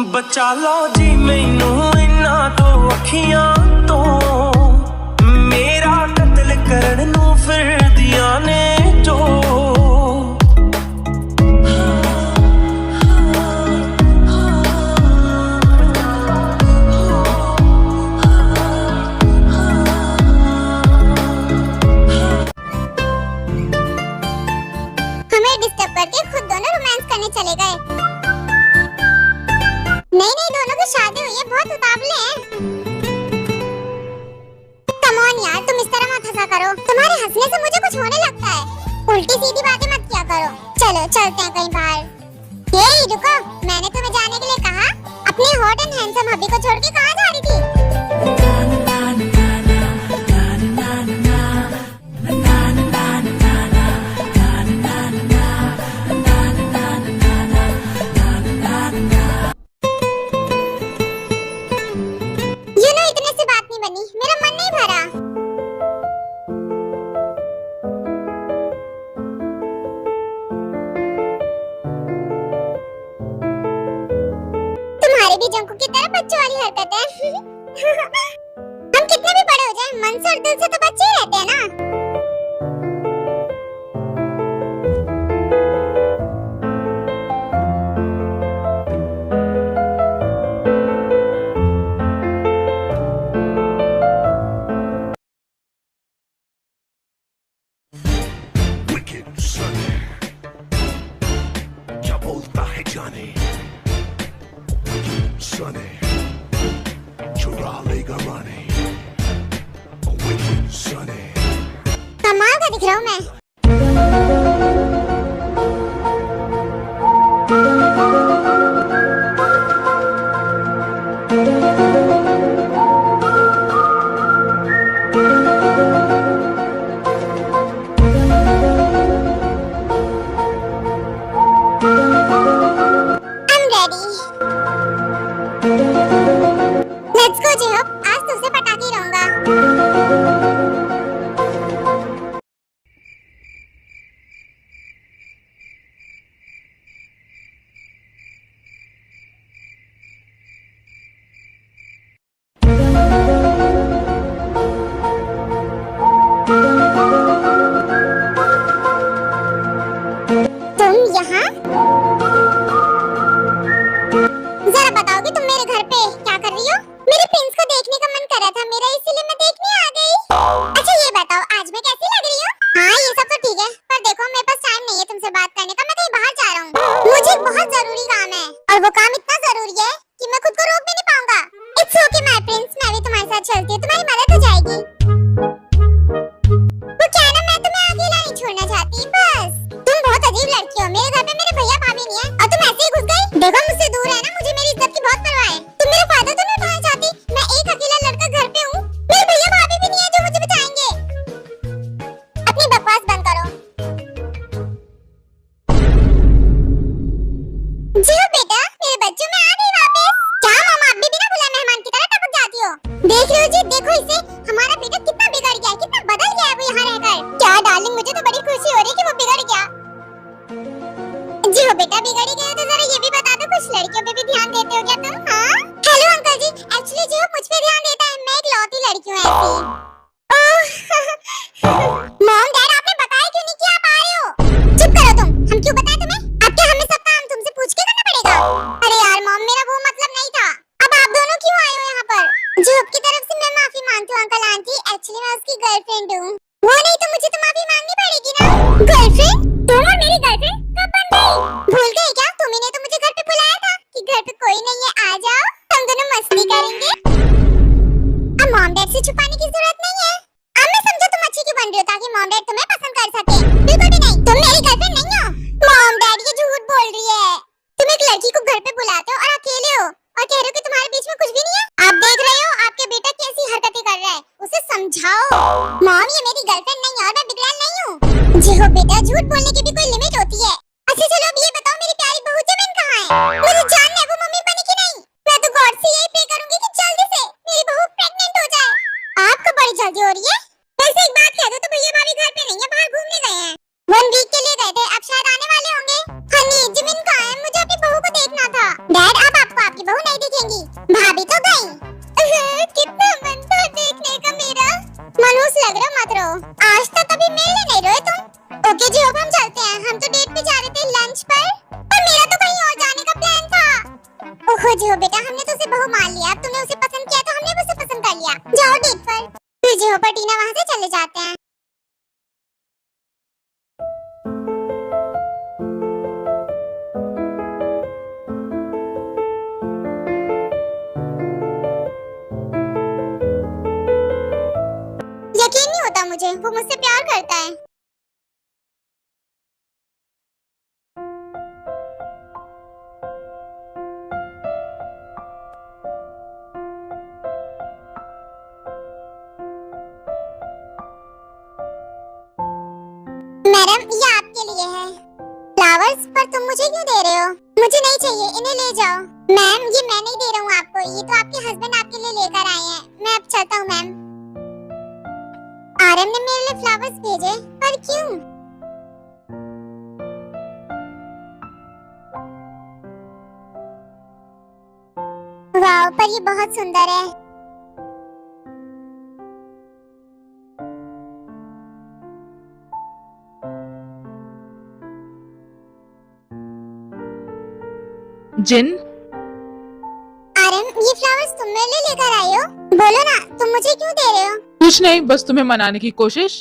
बचा लो जी मैनू इन्ना तो अखियां तो मेरा कत्ल करन नू फिरदियां ने जो हमें डिस्टर्ब करके खुद दोनों रोमांस करने चले गए। नहीं दोनों की शादी हुई है, बहुत उतावले हैं। कम ऑन यार, तुम इस तरह मत हंसा करो, तुम्हारे हंसने से मुझे कुछ होने लगता है। उल्टी सीधी बातें मत किया करो। चलो चलते हैं कहीं बाहर। ये रुको, मैंने तुम्हें जाने के लिए कहा। अपने हॉट एंड हैंडसम हबी को छोड़ के कहाँ जा रही थी? मेरा मन नहीं भरा। तुम्हारे भी जंकू की तरह बच्चों वाली हरकत है। हम कितने भी बड़े हो जाएं, मन से और दिल से तो बच्चे ही रहते हैं ना। कमाल का दिख रहा हूँ मैं। Let's go जेहब, आज तुझसे पटाखे रहूंगा। तुम यहाँ? जरा बताओगे तुम मेरे घर पे क्या कर रही हो? मेरे प्रिंस को देखने का मन कर रहा था मेरा, इसीलिए मैं देखने आ गई। अच्छा ये बताओ, आज मैं कैसी लग रही हूँ? हाँ ये सब तो ठीक है, पर देखो मेरे पास टाइम नहीं है तुमसे बात करने का। मैं कहीं बाहर जा रहा हूँ, मुझे बहुत जरूरी काम है, और वो काम इतना जरूरी है कि मैं खुद को रोक भी नहीं पाऊंगा। इट्स ओके माय प्रिंस, मैं भी तुम्हारे साथ चलती हूँ, तुम्हारी मदद हो जाएगी। वो क्या ना, मैं तुम्हें अकेला नहीं छोड़ना चाहती, बस तुम बहुत अजीब लड़की हो। मेरे घर पे मेरे भैया भाभी नहीं है और तुम ऐसे ही घुस गई। देखो मुझसे दूर है ना, मुझे मेरी इज्जत की बहुत परवाह है। तुम मेरा फायदा तो नहीं उठाना चाहती? मैं एक अकेला लड़का घर पे हूँ, मेरे भैया भाभी भी नहीं है जो मुझे बचाएंगे। अपनी बकवास बंद करो। जियो बेटा, मेरे बच्चों में आ गई वापस। क्या मामा अब भी बिना बुलाए मेहमान की तरह टपक जाती हो? देख रहे हो जी, देखो इसे, हमारा बेटा कितना बिगड़ गया है, कितना बदल गया है वो यहाँ रहकर। क्या डार्लिंग, मुझे तो बड़ी खुशी हो रही है कि वो बिगड़ गया। जी हो बेटा, बिगड़ी गए तो जरा ये भी बता दो, कुछ लड़कियों पे भी ध्यान देते हो क्या तुम? हाँ? हेलो अंकल जी, एक्चुअली जी मुझ पे ध्यान देता है, मैं एक लौती लड़की हूँ ऐसी। मॉम डैड, आपने बताया क्यों नहीं कि आप आ रहे हो? चुप करो तुम, हम क्यों बताएं तुम्हें? अब क्या हमें सब काम तुमसे पूछ के करना पड़ेगा? अरे यार मॉम, मेरा वो मतलब नहीं था। अब आप दोनों क्यों आए हो यहाँ पर? जॉब की तरफ से मैं माफी मांगती हूँ अंकल आंटी, एक्चुअली मैं उसकी गर्लफ्रेंड हूँ। वो नहीं तो मुझे तो माफी मांगनी पड़ेगी ना। गर्लफ्रेंड? तुम और मेरी गर्लफ्रेंड कब बन गई? भूल गई क्या? तुम्ही ने तो मुझे घर पे बुलाया था कि घर पे कोई नहीं है, आ जाओ, हम दोनों मस्ती करेंगे। अब मॉम डैड से छुपाने की जरूरत नहीं है। अब मैं समझा तुम अच्छी क्यों बन रही हो, ताकि मॉम डैड तुम्हें पसंद कर सके। बिल्कुल भी नहीं, तुम मेरी गर्लफ्रेंड नहीं हो। मॉम डैड ये झूठ बोल रही है। तुम एक लड़की को घर पे बुलाते हो और अकेले हो और कह रहे हो कि तुम्हारे बीच में कुछ भी नहीं है। आप देख रहे हो आपके बेटा कैसी हरकतें कर रहा है, उसे समझाओ। मॉम ये मेरी गर्लफ्रेंड नहीं है और मैं बिगड़ैल नहीं हूँ। जी हो बेटा, झूठ बोलने की भी कोई लिमिट होती है। अच्छा चलो अब ये बताओ, मेरी प्यारी बहू जमीन कहाँ है? मुझे जानना है वो मम्मी बनी कि नहीं। मैं तो गॉड से यही प्रे करूंगी कि जल्दी से मेरी बहू प्रेग्नेंट हो जाए। आपको बड़ी जल्दी हो रही है? वैसे एक बात कह दो तो भैया भाभी घर पे नहीं है, बाहर घूमने गए हैं। 1 वीक के लिए गए थे, अब शायद आने वाले होंगे। हनी जमीन कहाँ है? मुझे अपनी बहू को देखना था। डैड अब आपको आपकी बहू अभी मिलने नहीं रहे तुम? ओके जी, अब हम चलते हैं। हम तो डेट पे जा रहे थे लंच पर मेरा तो कहीं और जाने का प्लान था। ओहो जी हो बेटा, हमने तो उसे बहू मान लिया। अब तुमने उसे पसंद किया तो हमने भी उसे पसंद कर लिया। जाओ डेट पर। फिर जी हो पर टीना वहाँ से चले जाते हैं। यकीन नहीं होता मुझे, वो मुझसे प्यार करता है। मैडम, ये आपके लिए है फ्लावर्स, पर तुम मुझे क्यों दे रहे हो? मुझे नहीं चाहिए, इन्हें ले जाओ। मैम, ये मैं नहीं दे रहा हूँ आपको, ये तो आपके हस्बैंड आपके लिए लेकर आए हैं। मैं अब चलता हूँ मैम। आरएम ने मेरे लिए फ्लावर्स भेजे, पर क्यों? वाह, पर ये बहुत सुंदर है। जिन, आरएम, ये फ्लावर्स तुम मेरे लिए लेकर आए हो? बोलो ना, तुम मुझे क्यों दे रहे हो? कुछ नहीं, बस तुम्हें मनाने की कोशिश।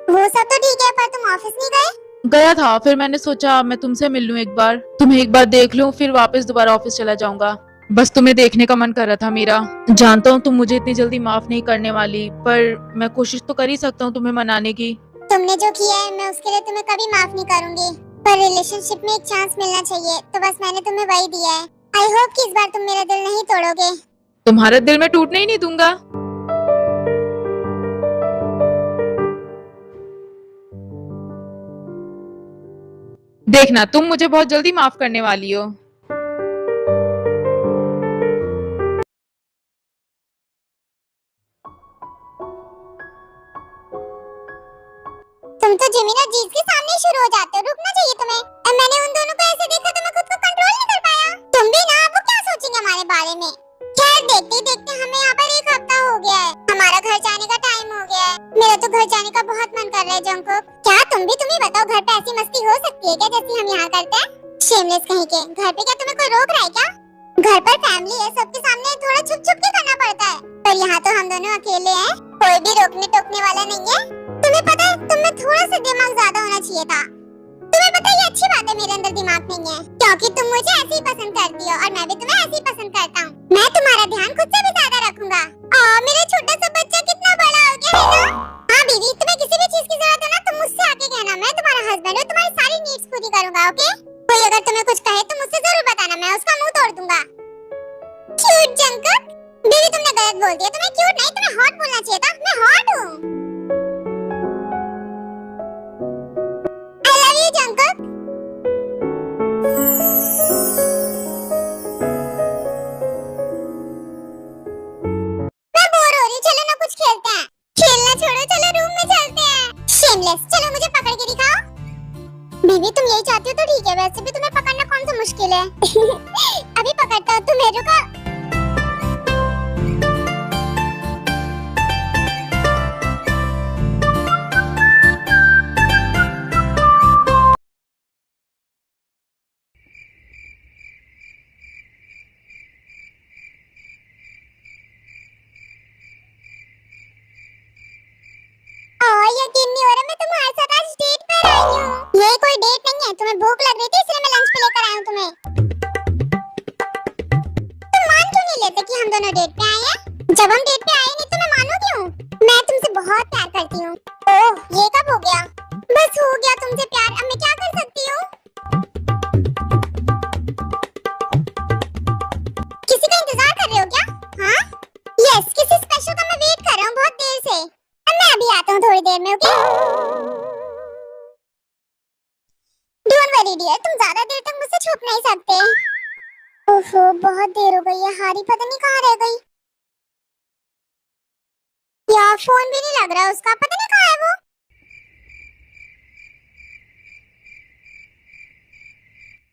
वो सब तो ठीक है, पर तुम ऑफिस नहीं गए? गया था, फिर मैंने सोचा मैं तुमसे मिल लूं एक बार, तुम्हें एक बार देख लूं, फिर वापस दोबारा ऑफिस चला जाऊंगा। बस तुम्हें देखने का मन कर रहा था मेरा। जानता हूँ तुम मुझे इतनी जल्दी माफ नहीं करने वाली, पर मैं कोशिश तो कर ही सकता हूँ तुम्हें मनाने की। तुमने जो किया है, मैं उसके लिए तुम्हें कभी माफ नहीं करूंगी। पर रिलेशनशिप में एक चांस मिलना चाहिए, तो बस मैंने तुम्हें वही दिया है। आई होप कि इस बार तुम मेरा दिल नहीं तोड़ोगे। तुम्हारे दिल में टूटने ही नहीं दूंगा। देखना, तुम मुझे बहुत जल्दी माफ करने वाली हो। तुम तो जमीना जीत के सामने ही शुरू हो जाते हो। रुकना चाहिए तुम्हें। अब मैंने उन दोनों को ऐसे देखा तो मैं खुद को कंट्रोल नहीं कर पाया। तुम भी ना, वो क्या सोचेंगे हमारे बारे में। खैर, देखते ही देखते हमें यहाँ पर 1 हफ्ता हो गया है। हमारा घर जाने का टाइम हो गया है। मेरा तो घर जाने का बहुत मन कर रहा है जंकुक। क्या तुम ही बताओ, घर पे ऐसी मस्ती हो सकती है क्या जैसी हम यहाँ करते हैं? शेमलेस कहीं के। घर पे क्या तुम्हें कोई रोक रहा है क्या? घर पर फैमिली है, सबके सामने थोड़ा छुप छुप के करना पड़ता है। पर यहाँ तो हम दोनों अकेले हैं, कोई भी रोकने टोकने वाला नहीं है। तुम्हें पता है, तुम में थोड़ा सा दिमाग ज्यादा होना चाहिए था। तुम्हें पता है, ये अच्छी बात है मेरे अंदर दिमाग नहीं है, क्योंकि तुम मुझे ऐसे ही पसंद करती हो और मैं भी तुम्हें ऐसे ही पसंद करता हूँ। मैं तुम्हारा ध्यान खुद से भी ज्यादा रखूंगा। मेरा छोटा सा बच्चा कितना बड़ा हो गया है ना। हाँ बीवी, तुम्हें किसी भी चीज की जरूरत हो ना, तुम मुझसे आके कहना। मैं तुम्हारा हस्बैंड हूँ, तुम्हारी सारी नीड्स पूरी करूंगा। ओके? कोई अगर तुम्हें कुछ कहे तो मुझसे जरूर बताना, मैं उसका मुंह तोड़ दूंगा। Cute Jungkook. बीवी, तुमने गलत बोल दिया। तुम्हें क्यूट नहीं, तुम्हें हॉट बोलना चाहिए था। मैं हॉट हूँ। I love you Jungkook. मैं बोर हो रही हूँ, चलो ना कुछ खेलते हैं। खेलना छोड़ो, चलो रूम में चलते हैं। शेमलेस, चलो मुझे पकड़ के दिखाओ। बीवी, तुम यही चाहती हो तो ठीक है, वैसे भी तुम्हें पकड़ना कौन सा मुश्किल है। अभी पकड़ता हूँ, तुम्हें रुको। यकीन नहीं हो रहा, मैं तुम्हारे साथ आज डेट पर आई हूँ। ये कोई डेट नहीं है, तुम्हें भूख लग रही थी इसलिए मैं लंच पे लेकर आई हूँ तुम्हें। तुम मान क्यों नहीं लेते कि हम दोनों डेट पे आए हैं? जब हम डेट पे आए नहीं तो मैं मानू क्यों? मैं तुमसे बहुत प्यार करती हूँ। ओह, ये कब हो गया? बस हो गया तुमसे प्यार, अब मैं क्या कर सकती हूँ? किसी का इंतजार कर रहे हो क्या? हाँ? यस, किसी स्पेशल का मैं वेट कर रहा हूँ बहुत देर से। मैं अभी आता हूँ थोड़ी देर में। ओके? डोंट वरी डियर, तुम ज्यादा देर तक मुझसे छुप नहीं सकते। ओहो, बहुत देर हो गई है। हारी पता नहीं कहाँ रह गई। यार, फोन भी नहीं लग रहा उसका, पता नहीं कहाँ है वो।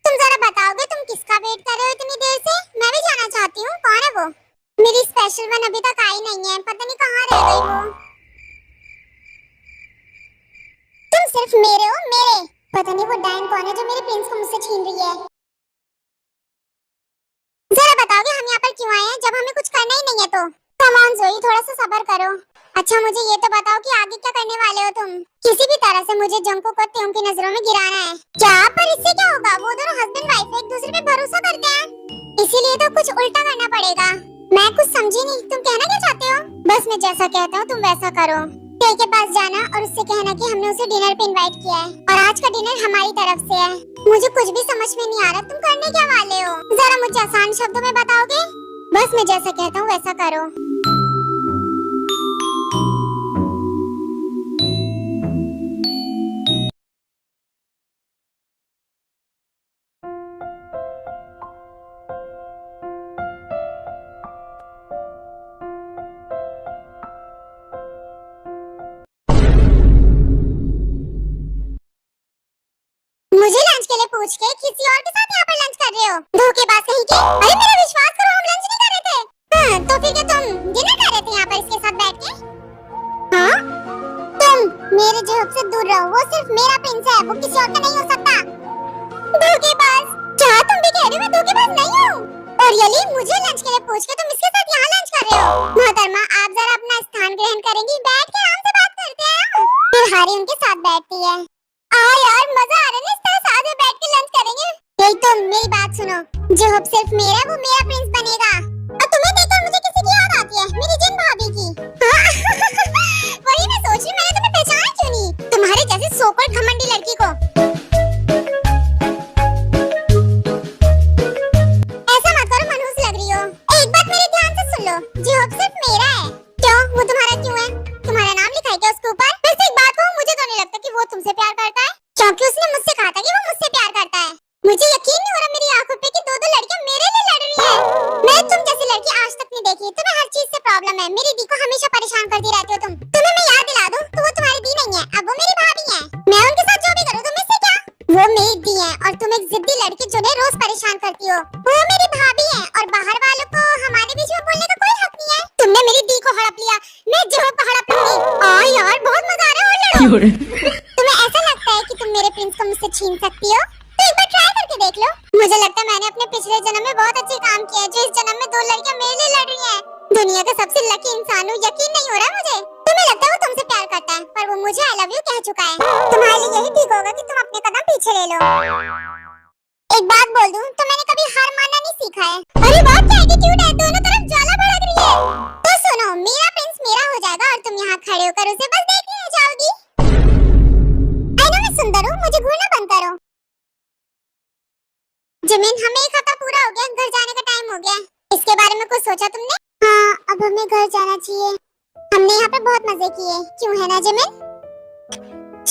तुम जरा बताओगे तुम किसका वेट कर रहे हो इतनी देर से? मैं भी जाना चाहती हूँ, कौन है वो? मेरी स्पेशल वन अभी तक आई नहीं है, पता नहीं कहाँ रह गई वो। तुम सिर्फ मेरे हो, मेरे। पता नहीं वो डायन कौन है जो मेरे प्रिंस को मुझसे छीन रही है। जरा बताओगे हम यहाँ पर क्यों आए हैं जब हमें कुछ करना ही नहीं है तो? कम ऑन ज़ोई, थोड़ा सा सब्र करो। अच्छा मुझे ये तो बताओ कि आगे क्या करने वाले हो तुम? किसी भी तरह से मुझे जंगकुक और त्यों की नजरों में गिराना है। क्या? पर इससे क्या होगा? वो दोनों हस्बैंड वाइफ एक दूसरे पे भरोसा करते हैं, इसीलिए तो कुछ उल्टा करना पड़ेगा। मैं कुछ समझी नहीं, तुम कहना क्या चाहते हो? बस मैं जैसा कहता हूँ तुम वैसा करो। ते के पास जाना और उससे कहना कि हमने उसे डिनर पे इनवाइट किया है और आज का डिनर हमारी तरफ से है। मुझे कुछ भी समझ में नहीं आ रहा, तुम करने क्या वाले हो? जरा मुझे आसान शब्दों में बताओगे? बस मैं जैसा कहता हूँ वैसा करो। मुझे लंच के लिए पूछ के किसी और के साथ यहाँ पर लंच कर रहे हो? धोखेबाज कहीं के। अरे मेरा विश्वास करो, हम लंच नहीं कर रहे थे। हाँ, तो फिर क्या तुम डिनर कर रहे थे यहाँ पर इसके साथ बैठ के? हाँ? तुम मेरे जॉब से दूर रहो, वो सिर्फ मेरा प्रिंस है, वो किसी और का नहीं हो सकता। धोखेबाज। क्या तुम भी कह रहे हो मैं धोखेबाज नहीं हूँ? और यली मुझे लंच के लिए पूछ के तुम इसके साथ यहाँ लंच कर रहे हो? मोहतरमा आप जरा अपना स्थान ग्रहण करेंगी? बैठ के आराम से बात करते हैं। फिर हारी उनके साथ बैठती है। यार मजा आ रहा है ना, इस तरह साथ में बैठ के लंच करेंगे। यही तो, मेरी बात सुनो, जो अब सिर्फ मेरा वो मेरा प्रिंस बनेगा। और तुम्हें देखकर मुझे किसी की याद आती है, मेरी जिन भाभी की। वही मैं सोच रही, मैंने तुम्हें पहचाना क्यों नहीं? तुम्हारे जैसे सोकर घमंडी लड़की को। ऐसा मत करो, मनहूस लग रही हो। एक बात मेरे ध्यान से सुन लो, जो अब सिर्फ मेरा है। क्यों? वो तुम्हारा क्यों है? तुम्हारा नाम लिखा है क्या उसके ऊपर? वैसे एक बात कहूँ, मुझे तो नहीं लगता कि वो तुमसे प्यार करता है, क्योंकि उसने मुझसे कहा था कि वो मुझसे प्यार करता है। मुझे यकीन नहीं हो रहा मेरी आंखों पे कि दो लड़कियां मेरे लिए लड़ रही हैं। मैं तुम जैसी लड़की आज तक नहीं देखी। तुम्हें हर चीज से प्रॉब्लम है, मेरी दी को हमेशा परेशान करती रहती हो तुम। तुम्हें मैं याद दिला दूं तो वो तुम्हारी दी नहीं है, अब वो मेरी भाभी है। मैं उनके साथ जो भी करूं तुम्हें से क्या? वो मेरी दी है और तुम एक जिद्दी लड़की जिन्हें रोज परेशान करती हो। वो मेरी भाभी है और बाहर वालों को हमारे बीच में बोलने का कोई हक नहीं है। तुमने मेरी दी को हड़प लिया, मैं जो हड़प लूंगी। यार बहुत मजा आ रहा है, और लड़ो। तुम्हें ऐसा लगता है कि तुम मेरे प्रिंस को मुझसे छीन सकती हो? तो एक बार ट्राई करके देख लो। मुझे लगता है मैंने अपने पिछले जन्म में बहुत अच्छे काम किए हैं, जो इस जन्म में दो लड़कियां मेरे लिए लड़ रही हैं। दुनिया का सबसे लकी इंसान हूँ, यकीन नहीं हो रहा मुझे। तुम्हें लगता है वो तुमसे प्यार करता है, पर वो मुझे आई लव यू कह चुका है। तुम्हारे लिए यही ठीक होगा कि तुम अपने कदम पीछे ले लो। एक बात बोल दूं तो मैंने कभी हार मानना नहीं सीखा है। अरे वाह क्या एटीट्यूड है, दोनों तरफ ज्वाला भड़क रही है। तो सुनो, मेरा प्रिंस मेरा हो जाएगा और तुम यहाँ खड़े होकर उसे बस देखते रह जाओगी। आई नो मैं सुंदर हूँ, मुझे घूरना बंद करो। जिमिन, हमें एक हफ्ता पूरा हो गया, घर जाने का टाइम हो गया। इसके बारे में कुछ सोचा तुमने? हाँ, अब हमें घर जाना चाहिए। हमने यहाँ पे बहुत मजे किए, क्यों है ना जिमिन?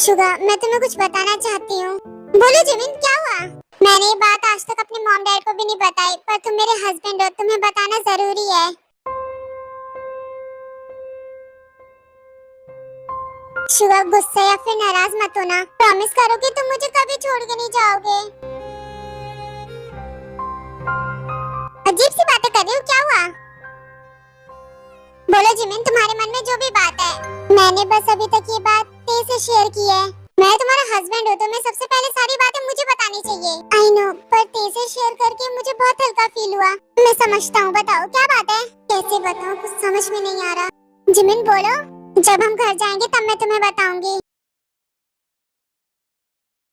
शुगा, मैं तुम्हें कुछ बताना चाहती हूँ। बोलो जिमिन, क्या हुआ? मैंने ये बात आज तक अपने मॉम डैड को भी नहीं बताई, पर तुम मेरे हस्बैंड हो, तुम्हें बताना जरूरी है। शुगा, गुस्सा या फिर नाराज मत होना। प्रॉमिस करो कि तुम मुझे कभी छोड़ के नहीं जाओगे। अजीब सी बातें कर रही हो, क्या हुआ? बोलो जिमिन, तुम्हारे मन में जो भी बात है। मैंने बस अभी तक ये बात ते से शेयर की है। मैं तुम्हारा हस्बैंड हूँ तो मैं सबसे पहले सारी बातें मुझे बतानी चाहिए। आई नो, पर ते से शेयर करके मुझे बहुत हल्का फील हुआ। मैं समझता हूँ, बताओ क्या बात है? कैसे बताऊँ, कुछ समझ में नहीं आ रहा। जिमिन बोलो, जब हम घर जाएंगे तब मैं तुम्हें बताऊंगी।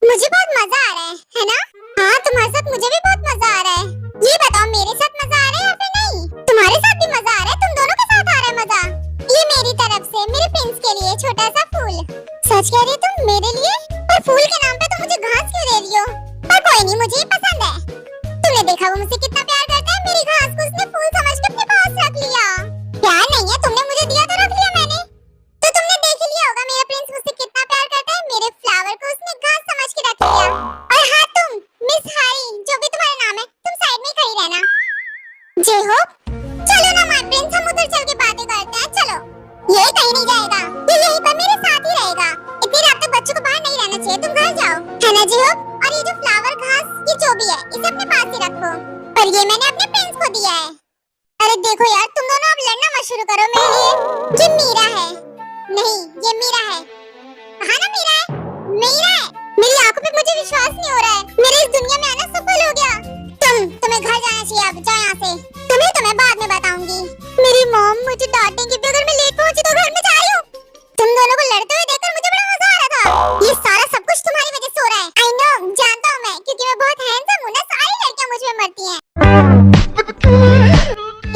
मुझे बहुत मजा आ रहा है ना? हाँ, तुम्हारे साथ मुझे भी बहुत मजा आ रहा है। ये बताओ, मेरे साथ मजा आ रहा है या फिर नहीं? तुम्हारे साथ भी मजा आ रहा है, तुम दोनों के साथ आ रहा है मजा। ये मेरी तरफ से मेरे प्रिंस के लिए छोटा सा फूल। सच कह रही हो तुम, मेरे लिए? और फूल के नाम पे तुम मुझे घास क्यों दे रही हो? पर कोई नहीं, मुझे ये पसंद है। तुमने देखा वो मुझसे कितना प्यार करता है, मेरी घास को उसने फूल समझ के अपने पास रख लिया। प्यार नहीं है, तुमने मुझे दिया तो रख लिया मैंने। तो तुमने देख ही लिया होगा मेरा प्रिंस मुझसे कितना प्यार करता है, मेरे फ्लावर को उसने घास समझ के रख लिया। और हाँ तुम, मिस हारी, जो भी तुम्हारा नाम है, तुम साइड में खड़ी रहना। जय हो। चलो ना माय प्रिंस, हम उधर चल के बातें करते हैं, चलो। ये कहीं नहीं जाएगा, ये यहीं पर मेरे साथ ही रहेगा। इतनी रात तक बच्चों को बाहर नहीं रहना चाहिए, तुम घर जाओ, है ना जी हो? और ये जो फ्लावर घास, ये जो भी है, इसे अपने पास ही रखो। पर ये मैंने अपने प्रिंस को दिया है। अरे देखो यार, तुम शुरू करो मेरे लिए। ये मीरा है। नहीं, ये मीरा है। हाँ ना, मीरा है, मीरा है। मेरी आंखों पे मुझे विश्वास नहीं हो रहा है। मेरे इस दुनिया में आना सफल हो गया। तुम्हें घर जाना चाहिए। अब जाओ यहाँ से। तुम्हें तो मैं बाद में बताऊंगी। मेरी मॉम मुझे डांटेंगी भी अगर मैं लेट पहुंची तो। घर में जा रही हूँ। तुम दोनों को लड़ते हुए देखकर मुझे बड़ा मजा आ रहा था। ये सारा सब कुछ तुम्हारी वजह से हो रहा है। आई नो, जानता हूँ मैं, क्योंकि मैं बहुत हैंडसम हूँ ना। सारी लड़कियां मुझ पे मरती हैं।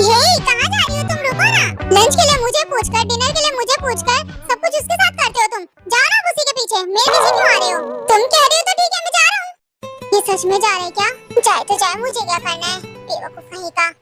हे, कहाँ जा रही हो तुम? रुको ना। लंच के लिए मुझे पूछकर, डिनर के लिए मुझे पूछकर, सब कुछ उसके साथ करते हो तुम। जाओ ना उसी के पीछे। मेरे पीछे क्यों आ रहे हो? तुम कह रही हो तो ठीक है, मैं जा रहा हूँ। ये सच में जा रहे क्या? जाए तो जाए, मुझे क्या करना है? बेवकूफ कहीं का।